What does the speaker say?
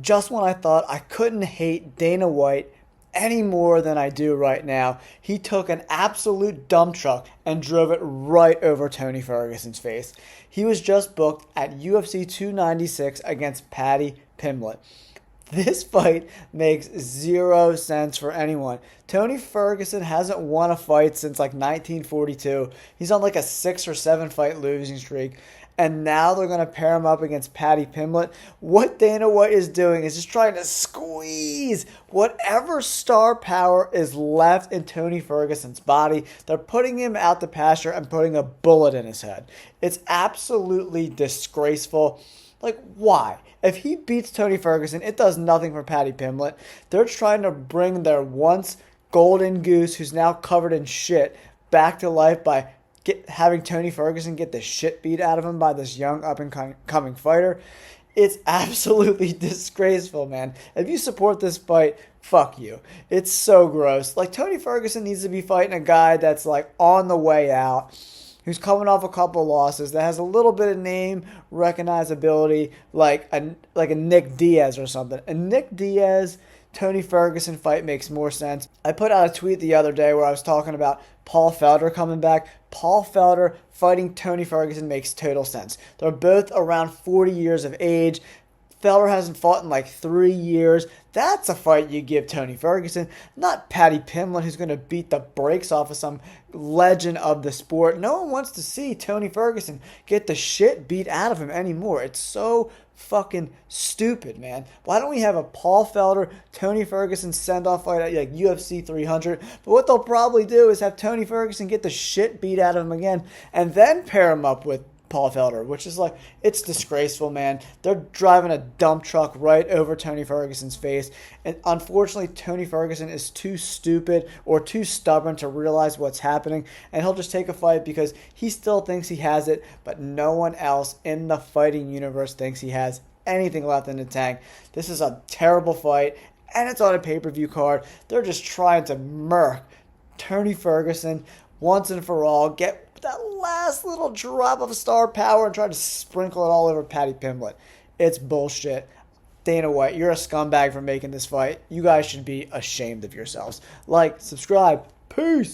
Just when I thought I couldn't hate Dana White any more than I do right now, he took an absolute dump truck and drove it right over Tony Ferguson's face. He was just booked at UFC 296 against Paddy Pimblett. This fight makes zero sense for anyone. Tony Ferguson hasn't won a fight since like 1942. He's on like a 6 or 7 fight losing streak. And now they're going to pair him up against Paddy Pimblett. What Dana White is doing is just trying to squeeze whatever star power is left in Tony Ferguson's body. They're putting him out the pasture and putting a bullet in his head. It's absolutely disgraceful. Like, why? If he beats Tony Ferguson, it does nothing for Paddy Pimblett. They're trying to bring their once golden goose, who's now covered in shit, back to life by having Tony Ferguson get the shit beat out of him by this young up-and-coming fighter. It's absolutely disgraceful, man. If you support this fight, fuck you. It's so gross. Like, Tony Ferguson needs to be fighting a guy that's, like, on the way out, who's coming off a couple losses, that has a little bit of name recognizability, like a Nick Diaz or something. A Nick Diaz Tony Ferguson fight makes more sense. I put out a tweet the other day where I was talking about Paul Felder coming back. Paul Felder fighting Tony Ferguson makes total sense. They're both around 40 years of age. Felder hasn't fought in like 3 years. That's a fight you give Tony Ferguson, not Paddy Pimblett, who's going to beat the brakes off of some legend of the sport. No one wants to see Tony Ferguson get the shit beat out of him anymore. It's so fucking stupid, man. Why don't we have a Paul Felder, Tony Ferguson send-off fight at like UFC 300? But what they'll probably do is have Tony Ferguson get the shit beat out of him again and then pair him up with Paul Felder, which is like, it's disgraceful, man. They're driving a dump truck right over Tony Ferguson's face. And unfortunately, Tony Ferguson is too stupid or too stubborn to realize what's happening. And he'll just take a fight because he still thinks he has it, but no one else in the fighting universe thinks he has anything left in the tank. This is a terrible fight, and it's on a pay-per-view card. They're just trying to murk Tony Ferguson once and for all, get that last little drop of star power and try to sprinkle it all over Paddy Pimblett. It's bullshit. Dana White, you're a scumbag for making this fight. You guys should be ashamed of yourselves. Like, subscribe. Peace.